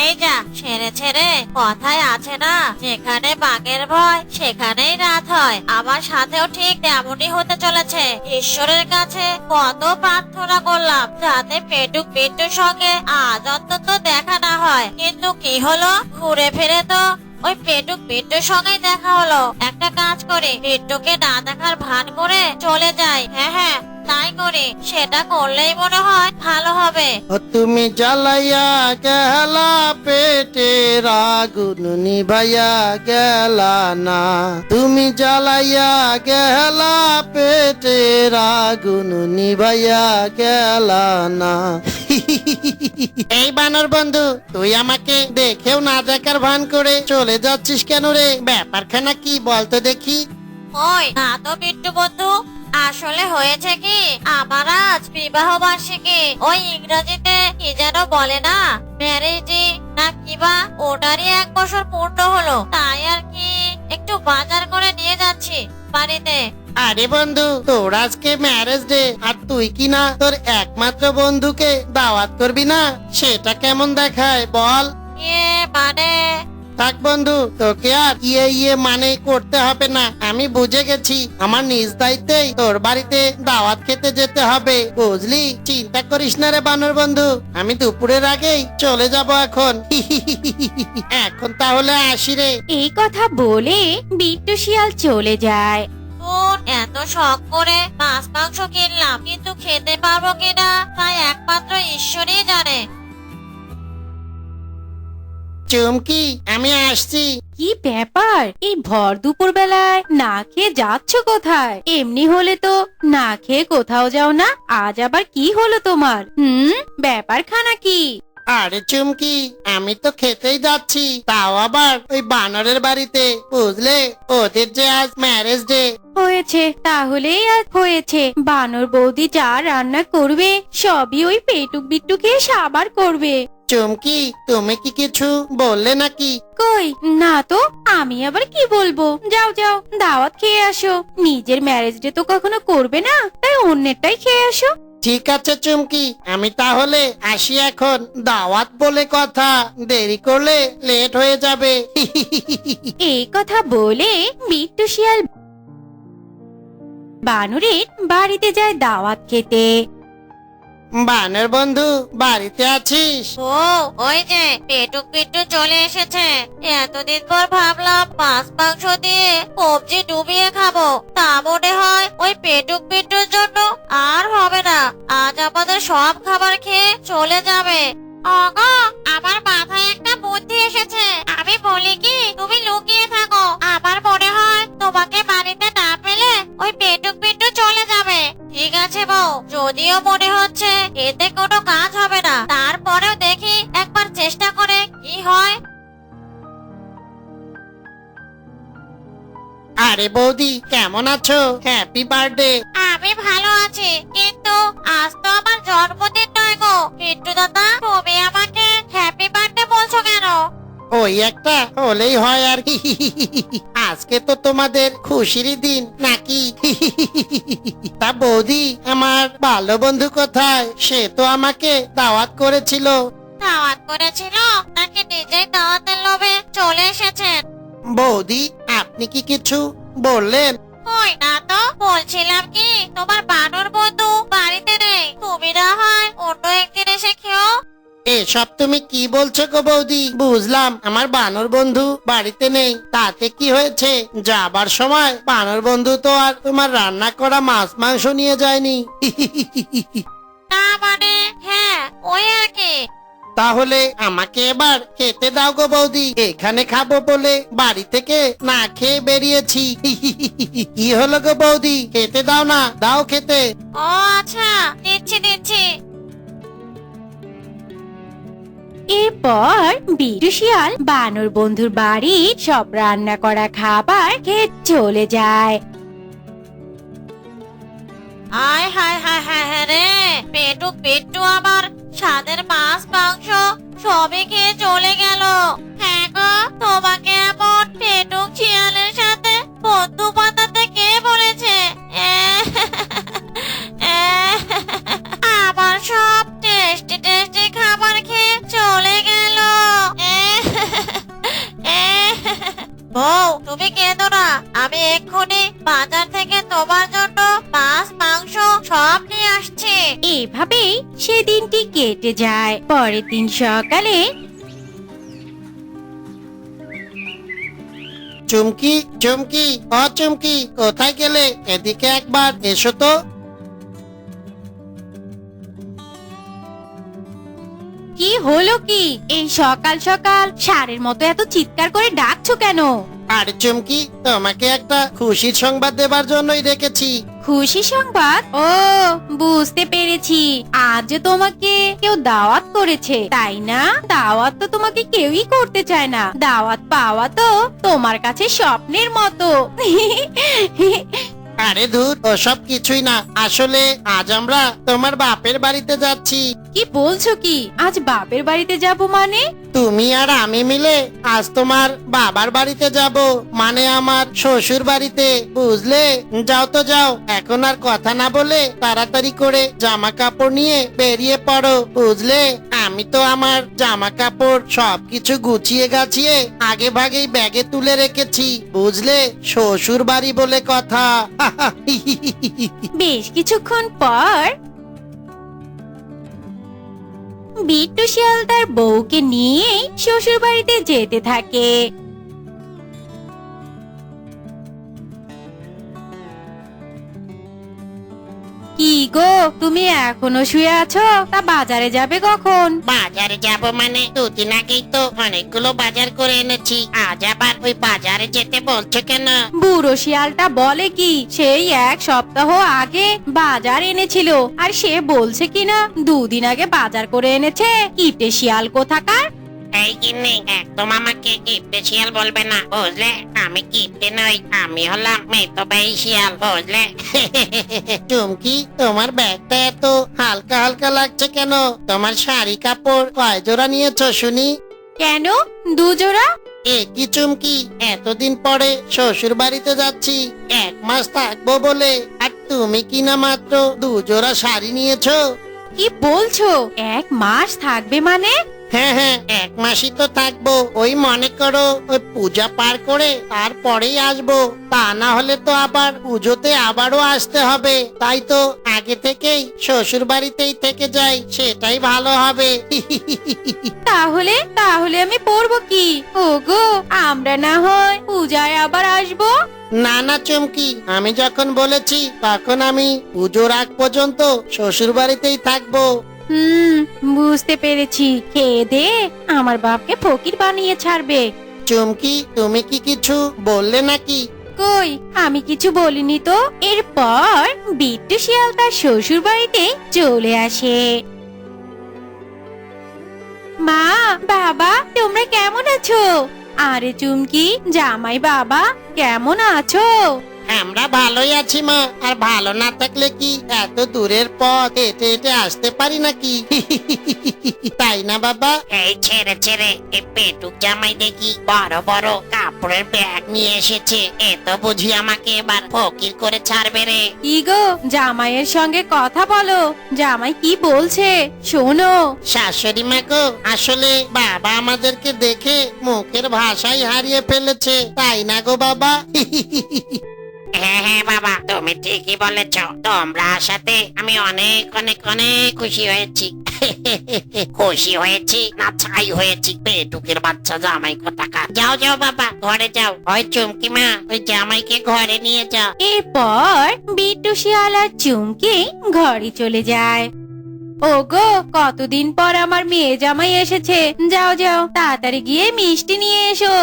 এই যা ছেড়ে ছেড়ে কথায় আছে না, যেখানে বাঘের ভয় সেখানেই রাত হয়। আমার সাথেও ঠিক তেমনই হতে চলেছে। ঈশ্বরের কাছে কত প্রার্থনা করলাম যাতে পেটুক বিট্টুর সঙ্গে আজ অন্তত দেখা না হয়, কিন্তু কি হলো, ঘুরে ফিরে তো ওই পেটুক বিট্টুর সঙ্গেই দেখা হলো। একটা কাজ করি, বিট্টুকে না দেখার ভান করে চলে যাই। হ্যাঁ হ্যাঁ, তাই করি। সেটা করলেই মনে হয় ভালো হবে। ও তুমি জ্বালাইয়া গেলা পেটের আগুন নিভাইয়া গেলা না, তুমি জ্বালাইয়া গেলা পেটের আগুন নিভাইয়া গেলা না। এই বানর বন্ধু, তুই আমাকে দেখেও না দেখার ভান করে চলে যাচ্ছিস কেন রে? ব্যাপারখানা কি বলতো দেখি। ওই না তো বিট্টু বন্ধু, আসলে হয়েছে কি, আমার আজ বিবাহ বার্ষিকী। ওই ইংরেজিতে কি যেন বলে না, ম্যারেজ ডে না কিবা, ওটারই 1 বছর পূর্ণ হলো। তাই আর কি একটু বাজার করে নিয়ে যাচ্ছি বাড়িতে। আরে বন্ধু, তোর আজকে ম্যারেজ ডে, আর তুই কি না তোর একমাত্র বন্ধুকে দাওয়াত করবি না? সেটা কেমন দেখায় বল? মানে থাক বন্ধু, তোকে আর ইয়ে মানে করতে হবে না। আমি বুঝে গেছি, আমার নিজ দায়িত্বেই তোর বাড়িতে দাওয়াত খেতে যেতে হবে, বুঝলি? চিন্তা করিস না রে বানর বন্ধু, আমি দুপুরের আগেই চলে যাব এখন। এখন তাহলে আসি রে। এই কথা বলে বিট্টু শিয়াল চলে যায়। এত শখ করে মাছ মাংস কিনলাম, কিন্তু খেতে পারবো কিনা তাই একমাত্র ঈশ্বরই জানে। চুমকি, আমি আসছি। কি ব্যাপার, এই ভর দুপুর বেলায় না খেয়ে যাচ্ছ কোথায়? এমনি হলে তো না খেয়ে কোথাও যাও না, আজ আবার কি হলো তোমার? ব্যাপারখানা কি? আরে চুমকি, আমি তো খেতেই যাচ্ছি, তাও আবার ওই বানরের বাড়িতে, বুঝলে? ওদের যে আজ ম্যারেজ ডে। হয়েছে, তাহলেই আজ হয়েছে। বানর বৌদি যা রান্না করবে সবই ওই পেটুক বিট্টু খেয়ে সাবার করবে। চুমকি, তুমি কি কিছু বললে নাকি? কই না তো, আমি আবার কি বলবো? যাও যাও, দাওয়াত খেয়ে আসো। নিজের ম্যারেজ ডে তো কখনো করবে না, তাই অন্যেরটাই খেয়ে আসো। ঠিক আছে চুমকি, আমি তাহলে আসি এখন। দাওয়াত বলে কথা, দেরি করলে লেট হয়ে যাবে। এই কথা বলে বিট্টু শিয়াল বানরের বাড়িতে যায় দাওয়াত খেতে। বানর বন্ধু, বাড়িতে আছিস? ওই যে পেটুক বিট্টু চলে এসেছে। এতদিন পর ভাবলাম মাছ মাংস দিয়ে কবজি ডুবিয়ে খাবো, তা মনে হয় ওই পেটুক বিট্টুর জন্য আর হবে না। আজ আমাদের সব খাবার খেয়ে চলে যাবে। ওগো, আমার মাথায় একটা বুদ্ধি এসেছে। আমি বলি কি, তুমি লুকিয়ে থাকো। আমার মনে হয় তোমাকে বাড়িতে না পেলে ওই পেটুক বিট্টু চলে যাবে। ঠিক আছে বউ, যদিও মনে হচ্ছে এতে কোনো কাজ হবে না, তারপরেও দেখি একবার চেষ্টা করে কি হয়। আরে বৌদি, কেমন আছো? Happy birthday. আমি ভালো আছি, কিন্তু আজ তো আমার জন্মদিন নয় গো। বিট্টু দাদা, তুমি আমাকে হ্যাপি বার্থডে বলছো কেন? ওই একটা হলেই হয় আর কি। আজকে তো তোমাদের খুশিরই দিন নাকি? তা বৌদি, আমার ভালো বন্ধু কোথায়? সে তো আমাকে দাওয়াত করেছিল। দাওয়াত করেছিল নাকি নিজেই দাওয়াতের লোভে চলে এসেছেন? বৌদি, আপনি কি কিছু বললেন? ওই না তো, বলছিলাম কি, তোমার বানর বন্ধু বাড়িতে নেই। তুমি না হয় অন্য একদিন এসে খেও। এসব তুমি কি বলছো গো বৌদি? বুঝলাম আমার বানর বন্ধু বাড়িতে নেই, তাতে কি হয়েছে? যাবার সময় বানর বন্ধু তো আর তোমার রান্না করা মাছ মাংস নিয়ে যায়নি। না মানে, হ্যাঁ ওই আর কি। তাহলে আমাকে এবার খেতে দাও গো বৌদি, এখানে খাবো বলে বাড়ি থেকে না খেয়ে বেরিয়েছি। কি হলো গো বৌদি, খেতে দাও না, দাও খেতে। ও আচ্ছা, দিচ্ছি দিচ্ছি। এরপর বিট্টু শিয়াল বানর বন্ধুর বাড়ির সব রান্না করা খাবার খেয়ে চলে যায়। আয় হায় হায় হায় হায় রে, পেটুক বিট্টু আমার স্বাদের মাছ মাংস সবই খেয়ে চলে গেল। হ্যাঁ গো, তোমাকে এমন পেটুক শিয়ালের সাথে বন্ধু বানাতে কে বলেছে? আমার সব টেস্টি টেস্টি খাবার খেয়ে চলে গেল। বাজার থেকে তোমার জন্য মাছ মাংস সব নিয়ে আসছে। এভাবেই সেদিনটি কেটে যায়। পরের দিন সকালে চুমকি, চুমকি, ও চুমকি, কোথায় গেলে? এদিকে একবার এসো তো। কি হলো কি? এই সকাল সকাল ষাঁড়ের মতো এত চিৎকার করে ডাকছো কেন? আরে চুমকি, তোমাকে একটা খুশির সংবাদ দেবার জন্যই ডেকেছি। খুশি সংবাদ? ও, বুঝতে পেরেছি। আজ যে তোমাকে কেউ দাওয়াত করেছে, তাই না? দাওয়াত তো তোমাকে কেউই করতে চায় না। দাওয়াত পাওয়া তো তোমার কাছে স্বপ্নের মতো। আরে ধুর, ওসব কিছুই না। আসলে আজ আমরা তোমার বাপের বাড়িতে যাচ্ছি। কি বলছো কি? আজ বাপের বাড়িতে যাব মানে? তুমি আর আমি মিলে আজ তোমার বাবার বাড়িতে যাব, মানে আমার শ্বশুর বাড়িতে, বুঝলে? যাও তো যাও, এখন আর কথা না বলে তাড়াতাড়ি করে জামা কাপড় নিয়ে বেরিয়ে পড়ো, বুঝলে? আমি তো আমার জামা কাপড় সবকিছু গুছিয়ে গাছিয়ে আগে ভাগেই ব্যাগে তুলে রেখেছি, বুঝলে? শ্বশুর বাড়ি বলে কথা। বেশ কিছুক্ষণ পর বিট্টু শিয়াল তার বউকে নিয়ে শ্বশুর বাড়িতে যেতে থাকে। কি গো, তুমি এখনো শুয়ে আছো? তা বাজারে যাবে কখন? বাজারে যাব মানে 2 দিন আগেই তো অনেকগুলো বাজার করে এনেছি, আজ আবার ওই বাজারে যেতে বলছো কেন? বুড়ো শিয়ালটা বলে কি, সেই 1 সপ্তাহ আগে বাজার এনেছিল, আর সে বলছে কিনা 2 দিন আগে বাজার করে এনেছে। কিপটে শিয়াল কোথাকার। এই গিন্নি, একদম আমাকে কিপটে শিয়াল বলবে না, বুঝলে? আমি কিপটে নই, আমি হলাম মিতব্যয়ী শিয়াল, বুঝলে? চুমকি, তোমার ব্যাগটা এত হালকা হালকা লাগছে কেন? তোমার শাড়ি কাপড় কয় জোড়া নিয়েছো শুনি? কেন 2 জোড়া? এ কি চুমকি, এতদিন পরে শ্বশুর বাড়িতে যাচ্ছি, 1 মাস থাকবো বলে, আর তুমি কিনা মাত্র 2 জোড়া শাড়ি নিয়েছো? কি বলছো? 1 মাস থাকবে মানে? হ্যাঁ হ্যাঁ, 1 মাসই তো থাকবো। ওই মনে করো ওই পূজা পার করে তারপরেই আসবো, তা না হলে তো আবার পুজোতে আবারও আসতে হবে। তাই তো আগে থেকেই শ্বশুর বাড়িতেই থেকে যাই, সেটাই ভালো হবে। তাহলে তাহলে আমি পরবো কি? ওগো, আমরা না হয় পূজায় আবার আসবো। না না চুমকি, আমি যখন বলেছি তখন আমি পুজোর আগ পর্যন্ত শ্বশুর বাড়িতেই থাকবো। বুঝতে পেরেছি। খেয়ে দে আমার বাপকে ফকির বানিয়ে ছাড়বে। চুমকি, তুমি কি কিছু বললে নাকি? কই, আমি কিছু বলিনি তো। এরপর বিট্টু শিয়াল তার শ্বশুর বাড়িতে চলে আসে। মা, বাবা, তোমরা কেমন আছো? আরে চুমকি, জামাই বাবা, কেমন আছো? আমরা ভালোই আছি মা, আর ভালো না থাকলে কি এত দূরের পথ হেঁটে হেঁটে আসতে পারি নাকি? তাই না বাবা? এই ছেড়ে ছেড়ে এই পেটুক জামাই দেখি বড় বড় কাপড়ের ব্যাগ নিয়ে এসেছে, এ তো বুঝি আমাকে এবার ফকির করে ছাড়বে রে। কি গো, জামাইয়ের সঙ্গে কথা বলো। জামাই কি বলছে শোনো। শাশুড়ি মা গো, আসলে বাবা আমাদেরকে দেখে মুখের ভাষাই হারিয়ে ফেলেছে, তাই না গো বাবা? হ্যাঁ হ্যাঁ বাবা, তুমি ঠিকই বলেছ। তোমরা আসাতে আমি অনেক অনেক অনেক খুশি হয়েছি। খুশি হয়েছি না ছাই হয়েছি, পেটুকের বাচ্চা জামাই কোথাকার। যাও যাও বাবা, ঘরে যাও। ওই চুমকি মা, ওই জামাইকে ঘরে নিয়ে যাও। এরপর বিট্টু শিয়াল আর চুমকি ঘরে চলে যায়। ওগো, কতদিন পর আমার মেয়ে জামাই এসেছে। যাও যাও, তাড়াতাড়ি গিয়ে মিষ্টি নিয়ে এসো।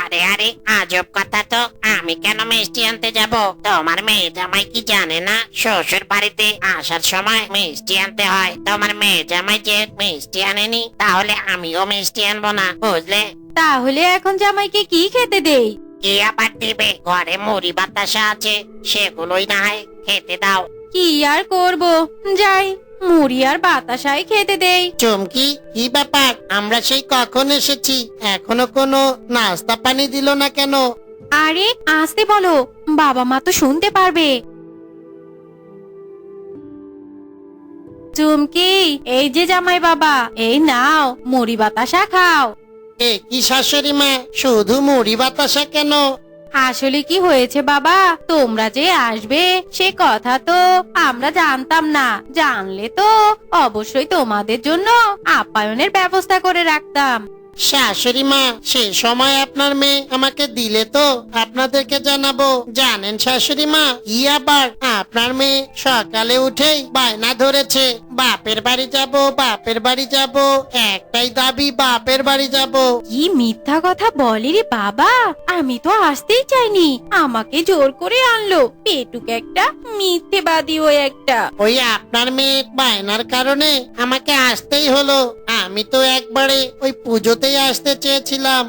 আরে আরে, আজব কথা তো। আমি কেন মিষ্টি আনতে যাব? তোমার মেয়ে জামাই কি জানে না শ্বশুর বাড়িতে আসার সময় মিষ্টি আনতে হয়? তোমার মেয়ে জামাই যে মিষ্টি আনেনি, তাহলে আমিও মিষ্টি আনবো না, বুঝলে? তাহলে এখন জামাইকে কি খেতে দেই? কি আবার দিবে? ঘরে মুড়ি বাতাসা আছে, সেগুলোই না হয় খেতে দাও। কি আর করব, যাই মুড়ি আর বাতাসাই খেতে দেই। চুমকি, কি ব্যাপার? আমরা সেই কখন এসেছি, এখনো কোনো নাস্তা পানি দিল না কেন? আরে আসতে বলো, বাবা মা তো শুনতে পারবে। চুমকি, এই যে জামাই বাবা, এই নাও মুড়ি বাতাসা খাও। এ কি শাশুড়ি মা, শুধু মুড়ি বাতাসা কেন? আসলে কি হয়েছে বাবা, তোমরা যে আসবে সে কথা তো আমরা জানতাম না। জানলে তো অবশ্যই তোমাদের জন্য আপ্যায়নের ব্যবস্থা করে রাখতাম। শাশুড়ি মা, সে সময় আপনার মেয়ে আমাকে দিলে তো আপনাদেরকে জানাবো। জানেন শাশুড়ি মা, কি আবার আপনার মেয়ে সকালে উঠেই বায়না ধরেছে, বাপের বাড়ি যাব, বাপের বাড়ি যাব, একটাই দাবি, বাপের বাড়ি যাব। কি মিথ্যা কথা বলে রে বাবা, আমি তো আসতেই চাইনি, আমাকে জোর করে আনলো। পেটুক একটা মিথ্যেবাদী ও একটা। ওই আপনার মেয়ের বায়নার কারণে আমাকে আসতেই হলো। আমি তো একবারে ওই পুজোতেই আসতে চেয়েছিলাম।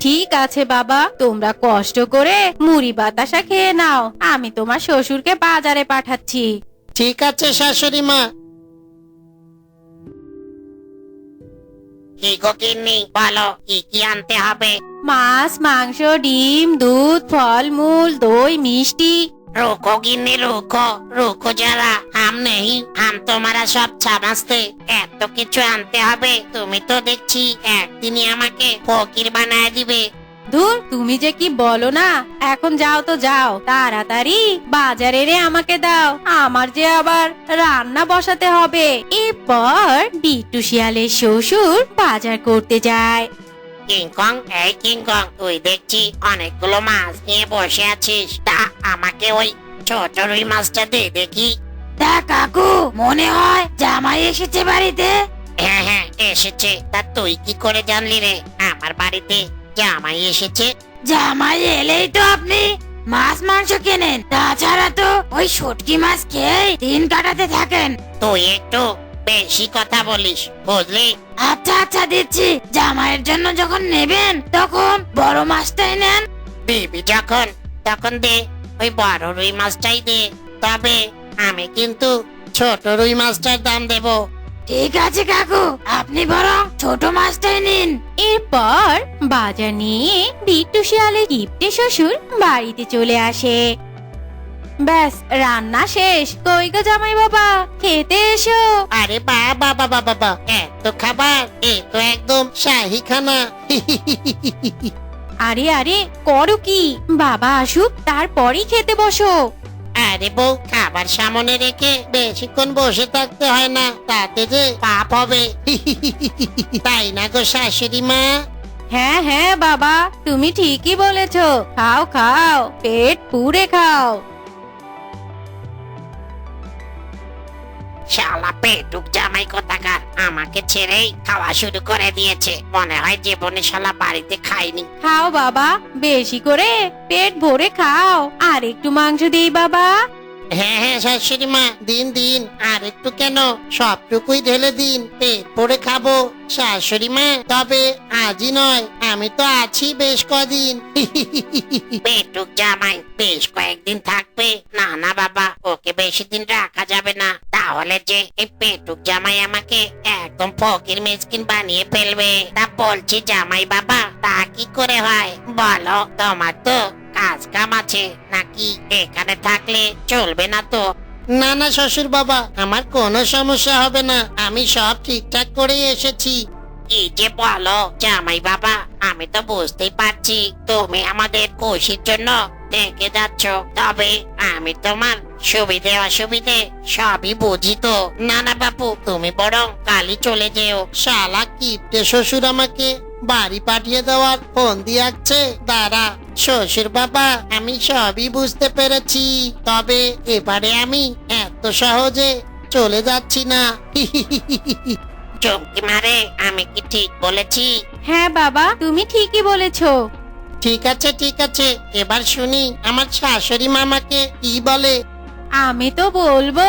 ঠিক আছে বাবা, তোমরা কষ্ট করে মুড়ি বাতাসা খেয়ে নাও, আমি তোমার শ্বশুরকে বাজারে পাঠাচ্ছি। ঠিক আছে শাশুড়ি মা। কি গো গিন্নি, বলো কি কি আনতে হবে? মাছ, মাংস, ডিম, দুধ, ফলমূল, দই, মিষ্টি। रुको गिन्नी रुको, रुको जरा, हम नहीं, हम तुम्हारा সব ছামাসতে এত কিছু আনতে হবে? তুমি তো দেখছি একদিনই আমাকে ফকির বানায় দিবে। ধুর, তুমি যে কি বলো না। এখন যাও তো যাও, তাড়াতাড়ি বাজারে রে আমাকে দাও, আমার যে আবার রান্না বসাতে হবে। এরপর বিট্টু শিয়ালের শ্বশুর বাজার করতে যায়। কিংকং, এই কিংকং, তুই দেখছি অনেকগুলো মাছ নিয়ে বসে আছিস, তা আমাকে ওই ছোট রুই মাছটা দে দেখি। তা কাকু, মনে হয় জামাই এসেছে বাড়িতে। হ্যাঁ হ্যাঁ এসেছে। তা তুই কি করে জানলি রে আমার বাড়িতে জামাই এসেছে? জামাই এলেই তো আপনি মাছ মাংস কেনেন, তাছাড়া তো ওই শুটকি মাছ খেয়ে দিন কাটাতে থাকেন। তুই একটু বেশি কথা বলিস, বুঝলি? আচ্ছা আচ্ছা দিচ্ছি, জামাইয়ের জন্য যখন নেবেন তখন বড় মাছটাই নেন। দিবি যখন তখন দে, ওই বড় রুই মাছটাই দে। তবে আমি কিন্তু ছোট রুই মাছটার দাম দেব। ঠিক আছে কাকু, আপনি বরং ছোট মাছটাই নিন। এরপর বাজার নিয়ে বিট্টু শিয়ালের কিপ্টে শ্বশুর বাড়িতে চলে আসে। ব্যাস, রান্না শেষ। কই গো জামাই বাবা, খেতে এসো। আরে বাবা বাবা বাবা, এত খাবার, এ তো একদম শাহী খানা। আরে আরে, করো কি? বাবা আসুক, তারপরই খেতে বসো। আরে বউ, খাবার সামনে রেখে বেশিক্ষণ বসে থাকতে হয় না, তাতে যে পাপ হবে। তাই না গো শাশুড়ি মা? হ্যাঁ হ্যাঁ বাবা, তুমি ঠিকই বলেছো। খাও খাও, পেট পুরে খাও। শালা পেটুক জামাই কোথাকার, আমাকে ছেড়েই খাওয়া শুরু করে দিয়েছে। মনে হয় জীবনে শালা বাড়িতে খাইনি। খাও বাবা, বেশি করে পেট ভরে খাও। আর একটু মাংস দিই বাবা। হ্যাঁ হ্যাঁ শাশুড়ি মা, দিন দিন, আর একটু কেন, সবটুকুই ঢেলে দিন, পেট ভরে খাবো শাশুড়ি মা। তবে আজই নয়, আমি তো আছি বেশ কদিন। পেটুক জামাই বেশ কয়েকদিন থাকবে? না না বাবা, ওকে বেশি দিন রাখা যাবে না, তাহলে যে এই পেটুক জামাই আমাকে একদম ফকির মিসকিন বানিয়ে ফেলবে। তা বলছি জামাই বাবা, তা কি করে হয় বলো? তোমার তো কাজ কাম আছে নাকি? এখানে থাকলে চলবে না তো? না না শ্বশুর বাবা, আমার কোনো সমস্যা হবে না, আমি সব ঠিকঠাক করেই এসেছি। কি যে বলো জামাই বাবা, আমি তো বুঝতেই পারছি তুমি আমাদের খুশির জন্য ডেকে যাচ্ছ, তবে আমি তোমার সুবিধে অসুবিধে সবই বুঝি তো। না না বাপু, তুমি বরং কালই চলে যেও। শালা কিপ্টে শ্বশুর আমাকে বাড়ি পাঠিয়ে দেওয়ার ফোন দিয়ে আসছে। দাঁড়া শ্বশুর বাবা, আমি সবই বুঝতে পেরেছি, তবে এবারে আমি এত সহজে চলে যাচ্ছি না। চমকি মারে, আমি কি ঠিক বলেছি? হ্যাঁ বাবা, তুমি ঠিকই বলেছো। ঠিক আছে ঠিক আছে, এবার শুনি আমার শাশুড়ি মামাকে কি বলে। আমি তো বলবো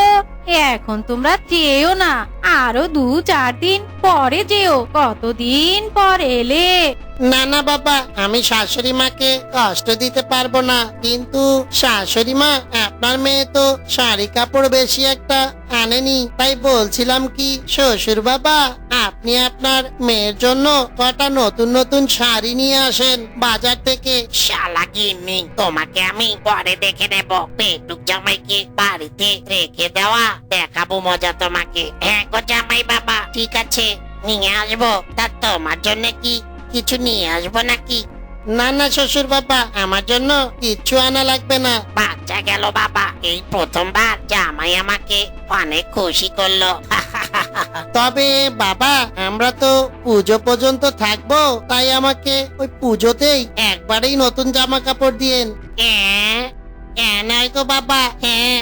এখন তোমরা যেও না, আরো 2-4 দিন পরে যেও। কতদিন পর এলে। না না বাবা, আমি শাশুড়ি মাকে কষ্ট দিতে পারবো না, কিন্তু শাশুড়ি মা, আপনার মেয়ে তো শাড়ি কাপড় বেশি একটা আনেনি, তাই বলছিলাম কি শ্বশুর বাবা, আপনি আপনার মেয়ের জন্য কটা নতুন নতুন শাড়ি নিয়ে আসেন বাজার থেকে। শালা গিন্নি, তোমাকে আমি পরে দেখে নেব। পেটুক জামাইকে বাড়িতে রেখে দেওয়া দেখাবো মজা তোমাকে। হ্যাঁ গো জামাই বাবা, ঠিক আছে নিয়ে আসবো। তা তোমার জন্য কি কিছু নিয়ে আসবো নাকি? না না শ্বশুর বাবা, আমার জন্য কিচ্ছু আনা লাগবে না। বাচ্চা গেল বাবা, এই প্রথমবার জামাই আমাকে অনেক খুশি করলো। তবে বাবা, আমরা তো পুজো পর্যন্ত থাকবো, তাই আমাকে ওই পুজোতেই একবারেই নতুন জামা কাপড় দিয়েন। হ্যাঁ নয় গো বাবা, হ্যাঁ।